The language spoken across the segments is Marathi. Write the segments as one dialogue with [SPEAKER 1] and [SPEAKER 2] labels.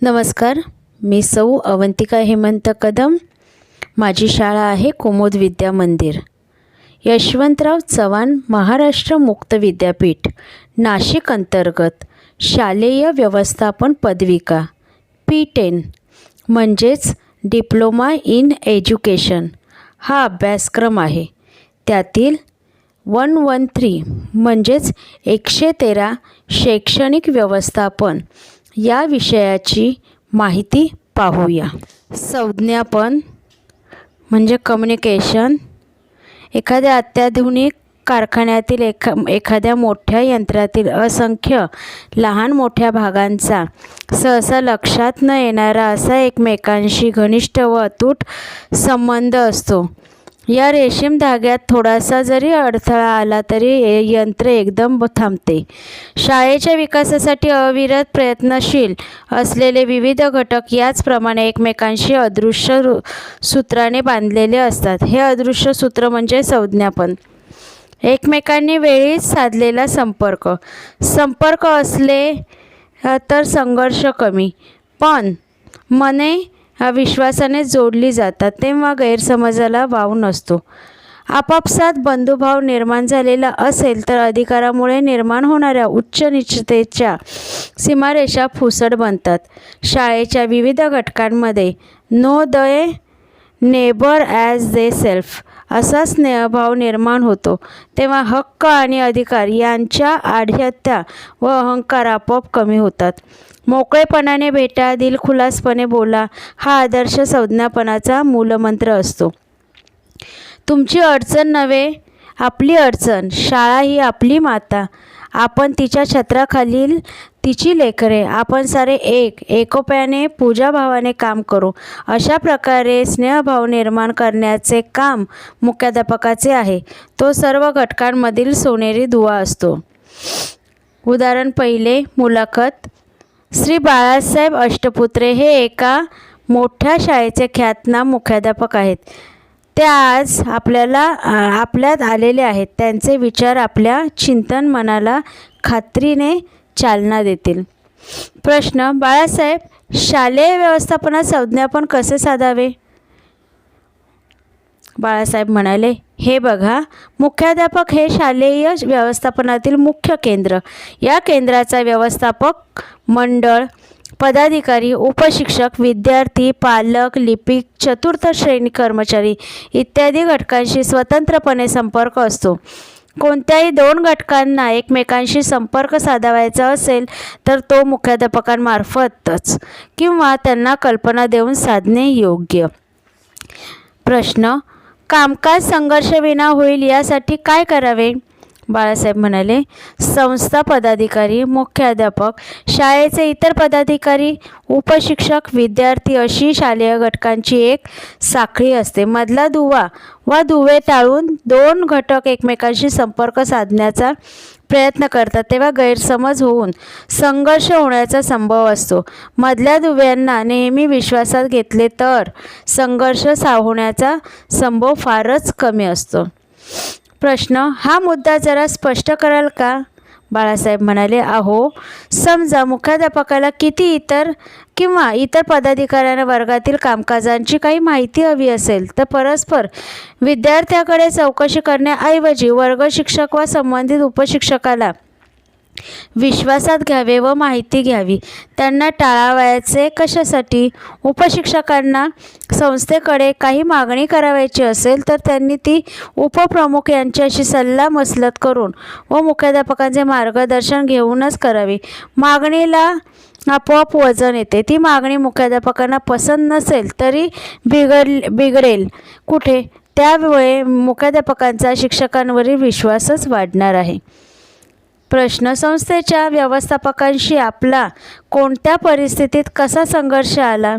[SPEAKER 1] नमस्कार. मी सौ अवंतिका हेमंत कदम. माझी शाळा आहे कुमुद विद्या मंदिर, यशवंतराव चव्हाण महाराष्ट्र मुक्त विद्यापीठ, नाशिक अंतर्गत शालेय व्यवस्थापन पदविका P10 म्हणजेच डिप्लोमा इन एज्युकेशन हा अभ्यासक्रम आहे. त्यातील 113 म्हणजेच 113 शैक्षणिक व्यवस्थापन या विषयाची माहिती पाहूया. संज्ञापन म्हणजे कम्युनिकेशन. एखाद्या अत्याधुनिक कारखान्यातील एखाद्या मोठ्या यंत्रातील असंख्य लहान मोठ्या भागांचा सहसा लक्षात न येणारा असा एकमेकांशी घनिष्ठ व अतूट संबंध असतो. या रेशीम धाग्यात थोडासा जरी अडथळा आला तरी यंत्र एकदम थांबते. शाळेच्या विकासासाठी अविरत प्रयत्नशील असलेले विविध घटक याचप्रमाणे एकमेकांशी अदृश्य सूत्राने बांधलेले असतात. हे अदृश्य सूत्र म्हणजे संज्ञापन. एकमेकांनी वेळीच साधलेला संपर्क असले तर संघर्ष कमी, पण मने विश्वासाने जोडली जातात तेव्हा गैरसमजाला वाव नसतो. आपापसात बंधुभाव निर्माण झालेला असेल तर अधिकारामुळे निर्माण होणाऱ्या उच्च नीचतेच्या सीमारेषा फुसट बनतात. शाळेच्या विविध घटकांमध्ये know the neighbour as they self असा स्नेहभाव निर्माण होतो. तेव्हा हक्क आणि अधिकार यांच्या आढ्यता व अहंकार आपोआप कमी होतात. मोकळेपणाने भेटा, दिलखुलासपणे बोला हा आदर्श संज्ञापनाचा मूलमंत्र असतो. तुमची अडचण नव्हे, आपली अडचण. शाळा ही आपली माता, आपण तिच्या छत्राखालील तिची लेकरे. आपण सारे एकोप्याने पूजाभावाने काम करू. अशा प्रकारे स्नेहभाव निर्माण करण्याचे काम मुख्याध्यापकाचे आहे. तो सर्व घटकांमधील सोनेरी दुवा असतो. उदाहरण पहिले. मुलाखत. श्री बाळासाहेब अष्टपुत्रे हे एका मोठ्या शाळेचे ख्यातनाम मुख्याध्यापक आहेत. ते आज आपल्यात आलेले आहेत. त्यांचे विचार आपल्या चिंतन मनाला खात्रीने चालना देतील. प्रश्न. बाळासाहेब, शालेय व्यवस्थापनात संज्ञापन कसे साधावे? बाळासाहेब म्हणाले, हे बघा, मुख्याध्यापक हे शालेय व्यवस्थापनातील मुख्य केंद्र. या केंद्राचा व्यवस्थापक मंडळ, पदाधिकारी, उपशिक्षक, विद्यार्थी, पालक, लिपिक, चतुर्थ श्रेणी कर्मचारी इत्यादी घटकांशी स्वतंत्रपणे संपर्क असतो. कोणत्याही दोन घटकांना एकमेकांशी संपर्क साधावायचा असेल तर तो मुख्याध्यापकांमार्फतच किंवा त्यांना कल्पना देऊन साधणे योग्य. प्रश्न. कामकाज संघर्षविना होईल यासाठी काय करावे? बाळासाहेब म्हणाले, संस्था पदाधिकारी, मुख्याध्यापक, शाळेचे इतर पदाधिकारी, उपशिक्षक, विद्यार्थी अशी शालेय घटकांची एक साखळी असते. मधला दुवा वा दुवे टाळून दोन घटक एकमेकांशी संपर्क साधण्याचा प्रयत्न करतात तेव्हा गैरसमज होऊन संघर्ष होण्याचा संभव असतो. मधल्या दुव्यांना नेहमी विश्वासात घेतले तर संघर्ष होण्याचा संभव फारच कमी असतो. प्रश्न. हा मुद्दा जरा स्पष्ट कराल का? बाळासाहेब म्हणाले, अहो, समजा मुख्याध्यापकाला इतर पदाधिकाऱ्यांना वर्गातील कामकाजांची काही माहिती हवी असेल तर परस्पर विद्यार्थ्याकडे चौकशी करण्याऐवजी वर्ग शिक्षक व संबंधित उपशिक्षकाला विश्वासात घ्यावे व माहिती घ्यावी. त्यांना टाळावयाचे कशासाठी? उपशिक्षकांना संस्थेकडे काही मागणी करावयाची असेल तर त्यांनी ती उपप्रमुख यांच्याशी सल्लामसलत करून व मुख्याध्यापकांचे मार्गदर्शन घेऊनच करावी. मागणीला आपोआप वजन येते. ती मागणी मुख्याध्यापकांना पसंत नसेल तरी बिघडेल कुठे? त्यामुळे मुख्याध्यापकांचा शिक्षकांवरील विश्वासच वाढणार आहे. प्रश्न. संस्थेच्या व्यवस्थापकांशी आपला कोणत्या परिस्थितीत कसा संघर्ष आला?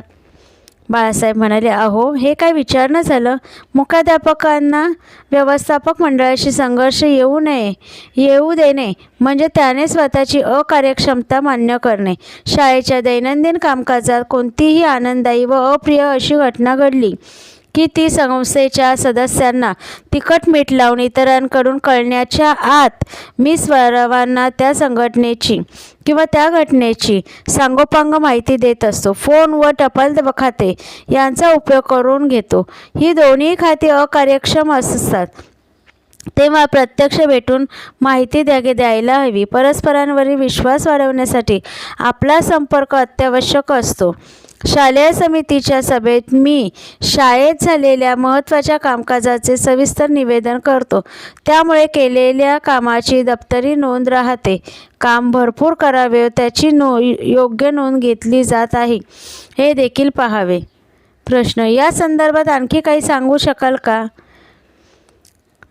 [SPEAKER 1] बाळासाहेब म्हणाले, अहो, हे काय विचारणं झालं. मुख्याध्यापकांना व्यवस्थापक मंडळाशी संघर्ष येऊ देणे म्हणजे त्याने स्वतःची अकार्यक्षमता मान्य करणे. शाळेच्या दैनंदिन कामकाजात कोणतीही आनंददायी व अप्रिय अशी घटना घडली की ती संस्थेच्या सदस्यांना तिखट मीठ लावून इतरांकडून कळण्याच्या आत मी सर्वांना त्या संघटनेची किंवा त्या घटनेची सांगोपांग माहिती देत असतो. फोन व टपाल खाते यांचा उपयोग करून घेतो. ही दोन्ही खाती अकार्यक्षम असतात तेव्हा प्रत्यक्ष भेटून माहिती द्यायला हवी. परस्परांवरील विश्वास वाढवण्यासाठी आपला संपर्क अत्यावश्यक असतो. शालेय समितीच्या सभेत मी शाळेत झालेल्या महत्त्वाच्या कामकाजाचे सविस्तर निवेदन करतो. त्यामुळे केलेल्या कामाची दप्तरी नोंद राहते. काम भरपूर करावे व त्याची योग्य नोंद घेतली जात आहे हे देखील पाहावे. प्रश्न: या संदर्भात आणखी काही सांगू शकाल का?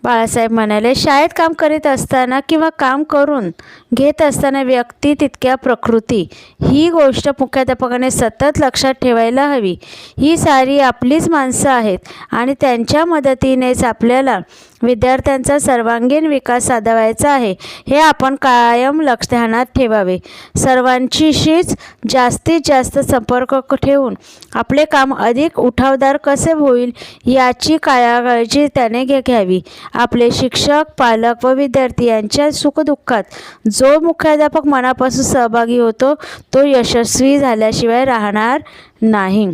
[SPEAKER 1] बाळासाहेब म्हणाले, शाळेत काम करीत असताना किंवा काम करून घेत असताना व्यक्ती तितक्या प्रकृती ही गोष्ट मुख्याध्यापकाने सतत लक्षात ठेवायला हवी. ही सारी आपलीच माणसं आहेत आणि त्यांच्या मदतीनेच आपल्याला विद्यार्थ्यांचा सर्वांगीण विकास साधायचा आहे हे आपण कायम ध्यानात ठेवावे. सर्वांशीच जास्तीत जास्त संपर्क ठेवून आपले काम अधिक उठावदार कसे होईल याची काळजी त्याने घ्यावी. आपले शिक्षक, पालक व विद्यार्थी यांच्या सुखदुःखात जो मुख्याध्यापक मनापासून सहभागी होतो तो यशस्वी झाल्याशिवाय राहणार नाही.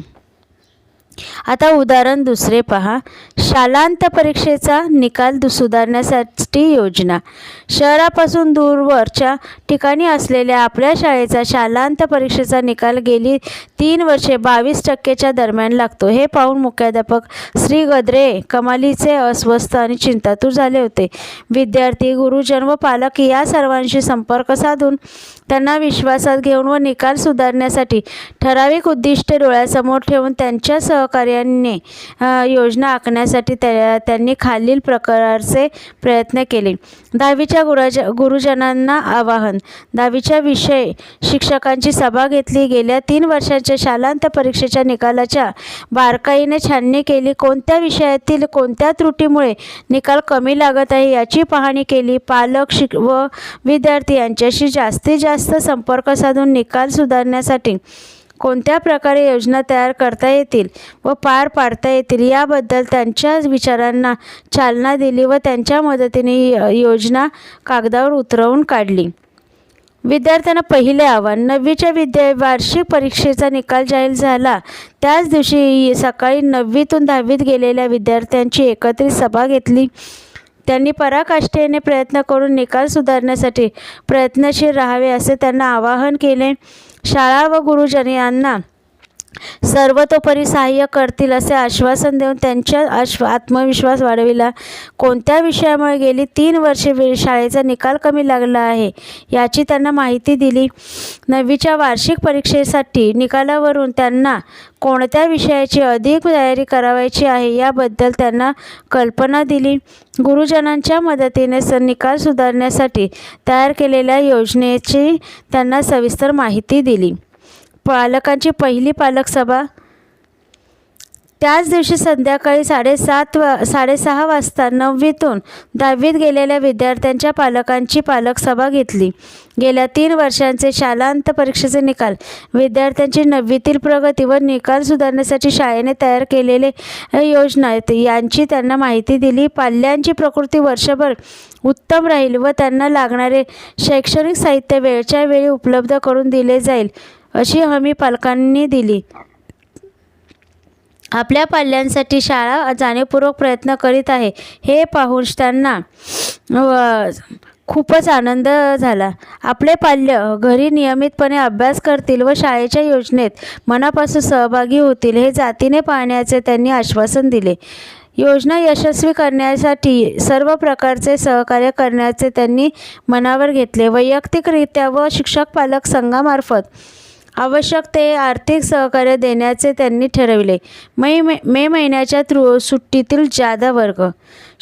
[SPEAKER 1] आता उदाहरण दुसरे पहा. शालांत परीक्षेचा निकाल सुधारण्यासाठी योजना. शहरापासून दूरवरच्या ठिकाणी असलेल्या आपल्या शाळेचा शालांत परीक्षेचा निकाल गेली 3 वर्षे 22% दरम्यान लागतो. हे पाहून मुख्याध्यापक श्री गद्रे कमालीचे अस्वस्थ आणि चिंतातूर झाले होते. विद्यार्थी, गुरुजन व पालक या सर्वांशी संपर्क साधून त्यांना विश्वासात घेऊन व निकाल सुधारण्यासाठी ठराविक उद्दिष्टे डोळ्यासमोर ठेवून त्यांच्या सहकार्याने योजना आखण्यासाठी त्यांनी खालील प्रकारचे प्रयत्न केले. 10वीच्या गुरुजनांना आवाहन. 10वीच्या विषय शिक्षकांची सभा घेतली. गेल्या 3 वर्षांच्या शालांत परीक्षेच्या निकालाच्या बारकाईने छाननी केली. कोणत्या विषयातील कोणत्या त्रुटीमुळे निकाल कमी लागत आहे याची पाहणी केली. पालक व विद्यार्थी यांच्याशी जास्तीत जास्त संपर्क साधून निकाल सुधारण्यासाठी कोणत्या प्रकारे योजना तयार करता येतील व पार पाडता येतील याबद्दल त्यांच्या विचारांना चालना दिली व त्यांच्या मदतीने योजना कागदावर उतरवून काढली. विद्यार्थ्यांना पहिले आव्हान. 9वीच्या वार्षिक परीक्षेचा निकाल जाहीर झाला त्याच दिवशी सकाळी 9वीतून 10वीत गेलेल्या विद्यार्थ्यांची एकत्रित सभा घेतली. त्यांनी पराकाष्ठेने प्रयत्न करून निकाल सुधारण्यासाठी प्रयत्नशील राहावे असे त्यांना आवाहन केले. शाळा व गुरुजन यांना सर्वतोपरी सहाय्य करतील असे आश्वासन देऊन त्यांच्या आत्मविश्वास वाढविला. कोणत्या विषयामुळे गेली 3 वर्षे शाळेचा निकाल कमी लागला आहे याची त्यांना माहिती दिली. 9वीच्या वार्षिक परीक्षेसाठी निकालावरून त्यांना कोणत्या विषयाची अधिक तयारी करावयाची आहे याबद्दल त्यांना कल्पना दिली. गुरुजनांच्या मदतीने निकाल सुधारण्यासाठी तयार केलेल्या योजनेची त्यांना सविस्तर माहिती दिली. पालकांची पहिली पालक सभा. त्याच दिवशी संध्याकाळी 6:30 वाजता 9वीतून 10वीत गेलेल्या विद्यार्थ्यांच्या पालकांची पालक सभा घेतली. गेल्या 3 वर्षांचे शालांत परीक्षेचे निकाल, विद्यार्थ्यांची 9वीतील प्रगती व निकाल सुधारण्यासाठी शाळेने तयार केलेले योजना यांची त्यांना माहिती दिली. पाल्यांची प्रकृती वर्षभर उत्तम राहील व त्यांना लागणारे शैक्षणिक साहित्य वेळच्या वेळी उपलब्ध करून दिले जाईल अशी हमी पालकांनी दिली. आपल्या पाल्यांसाठी शाळा जाणीवपूर्वक प्रयत्न करीत आहे हे पाहून त्यांना खूपच आनंद झाला. आपले पाल्य घरी नियमितपणे अभ्यास करतील व शाळेच्या योजनेत मनापासून सहभागी होतील हे जातीने पाहण्याचे त्यांनी आश्वासन दिले. योजना यशस्वी करण्यासाठी सर्व प्रकारचे सहकार्य करण्याचे त्यांनी मनावर घेतले. वैयक्तिकरित्या व शिक्षक पालक संघामार्फत आवश्यक ते आर्थिक सहकार्य देण्याचे त्यांनी ठरविले. मे महिन्याच्या सुट्टीतील जादा वर्ग.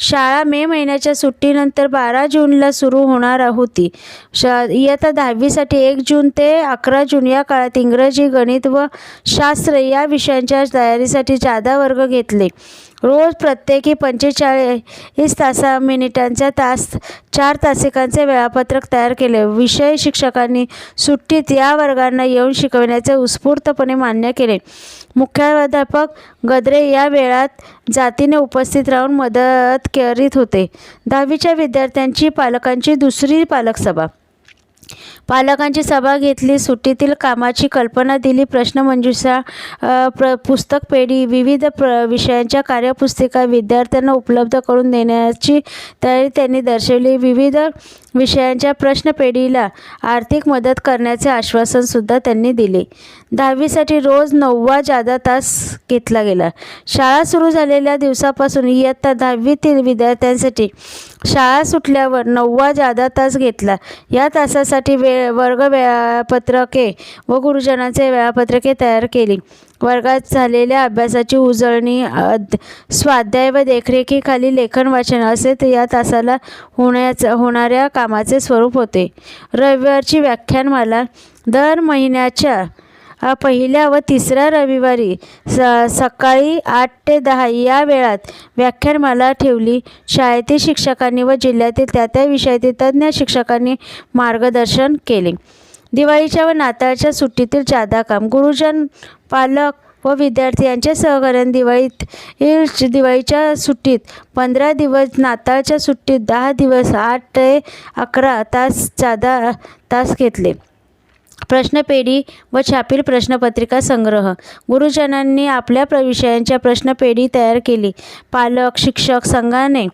[SPEAKER 1] शाळा मे महिन्याच्या सुट्टीनंतर 12 जूनला सुरू होणार होती. इयत्ता 10वीसाठी 1 जून ते 11 जून या काळात इंग्रजी, गणित व शास्त्र या विषयांच्या तयारीसाठी जादा वर्ग घेतले. रोज प्रत्येकी 45 मिनिटांचा 4 तासिकांचे वेळापत्रक तयार केले. विषय शिक्षकांनी सुट्टीत या वर्गांना येऊन शिकवण्याचे उत्स्फूर्तपणे मान्य केले. मुख्याध्यापक गद्रे या वेळात जातीने उपस्थित राहून मदत करीत होते. 10वीच्या विद्यार्थ्यांची पालकांची दुसरी पालक सभा. पालकांची सभा घेतली. सुट्टीतील कामाची कल्पना दिली. प्रश्नमंजुषा, पुस्तक पेढी, विविध विषयांच्या कार्यपुस्तिका विद्यार्थ्यांना उपलब्ध करून देण्याची तयारी त्यांनी दर्शवली. विविध विषयांच्या प्रश्नपेढीला आर्थिक मदत करण्याचे आश्वासनसुद्धा त्यांनी दिले. 10वीसाठी रोज 9वा जादा तास घेतला गेला. शाळा सुरू झालेल्या दिवसापासून इयत्ता 10वीतील विद्यार्थ्यांसाठी शाळा सुटल्यावर 9वा जादा तास घेतला. या तासासाठी वर्ग वेळापत्रके व गुरुजनांचे वेळापत्रके तयार केली. वर्गात झालेल्या अभ्यासाची उजळणी, स्वाध्याय व देखरेखीखाली लेखन वाचन असे या तासाला होणाऱ्या कामाचे स्वरूप होते. रविवारची व्याख्यानमाला. दर महिन्याच्या पहिल्या व तिसऱ्या रविवारी सकाळी 8 ते 10 या वेळात व्याख्यानमाला ठेवली. शाळेतील शिक्षकांनी व जिल्ह्यातील त्या विषयातील तज्ज्ञ शिक्षकांनी मार्गदर्शन केले. दिवाळीच्या व नाताळच्या सुट्टीतील जादा काम. गुरुजन, पालक व विद्यार्थी यांच्या सहकार्याने दिवाळीच्या सुट्टीत 15 दिवस, नाताळच्या सुट्टीत 10 दिवस 8 ते 11 तास जादा तास घेतले. प्रश्नपेढी व छापील प्रश्नपत्रिका संग्रह. गुरुजनांनी आपल्या विषयांच्या प्रश्नपेढी तयार केली. पालक शिक्षक संघाने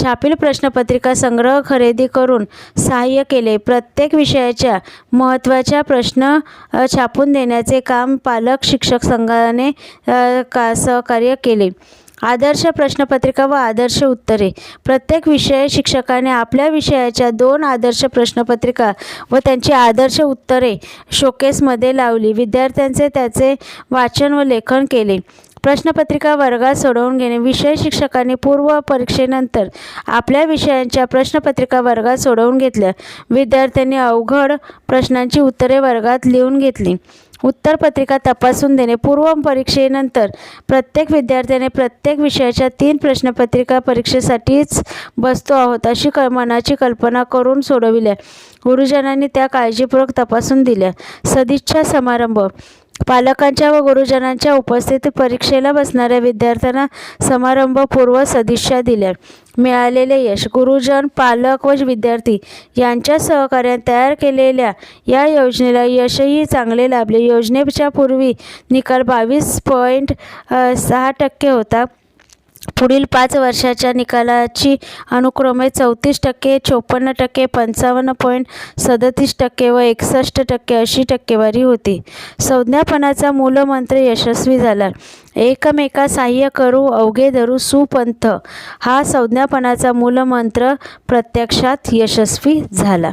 [SPEAKER 1] छापील प्रश्नपत्रिका संग्रह खरेदी करून सहाय्य केले. प्रत्येक विषयाच्या महत्त्वाच्या प्रश्न छापून देण्याचे काम पालक शिक्षक संघाने सहकार्य केले. आदर्श प्रश्नपत्रिका व आदर्श उत्तरे. प्रत्येक विषय शिक्षकाने आपल्या विषयाच्या 2 आदर्श प्रश्नपत्रिका व त्यांची आदर्श उत्तरे शोकेसमध्ये लावली. विद्यार्थ्यांचे त्याचे वाचन व लेखन केले. प्रश्नपत्रिका वर्गात सोडवून घेणे. विषय शिक्षकांनी पूर्व परीक्षेनंतर आपल्या विषयांच्या प्रश्नपत्रिका वर्गात सोडवून घेतल्या. विद्यार्थ्यांनी अवघड प्रश्नांची उत्तरे वर्गात लिहून घेतली. उत्तरपत्रिका तपासून देणे. पूर्व परीक्षेनंतर प्रत्येक विद्यार्थ्याने प्रत्येक विषयाच्या 3 प्रश्नपत्रिका परीक्षेसाठीच बसतो आहोत अशी मनाची कल्पना करून सोडविल्या. गुरुजनांनी त्या काळजीपूर्वक तपासून दिल्या. सदिच्छा समारंभ. पालकांच्या व गुरुजनांच्या उपस्थितीत परीक्षेला बसणाऱ्या विद्यार्थ्यांना समारंभपूर्व सदिच्छा दिल्या. मिळालेले यश. गुरुजन, पालक व विद्यार्थी यांच्या सहकार्याने तयार केलेल्या या योजनेला यशही चांगले लाभले. योजनेच्या पूर्वी निकाल 22.6% होता. पुढील 5 वर्षाच्या निकालाची अनुक्रमे 34%, 54%, 55.37% व 61% अशी टक्केवारी होती. संज्ञापनाचा मूलमंत्र यशस्वी झाला. एकमेका सहाय्य करू, अवघे धरू सुपंथ हा संज्ञापनाचा मूलमंत्र प्रत्यक्षात यशस्वी झाला.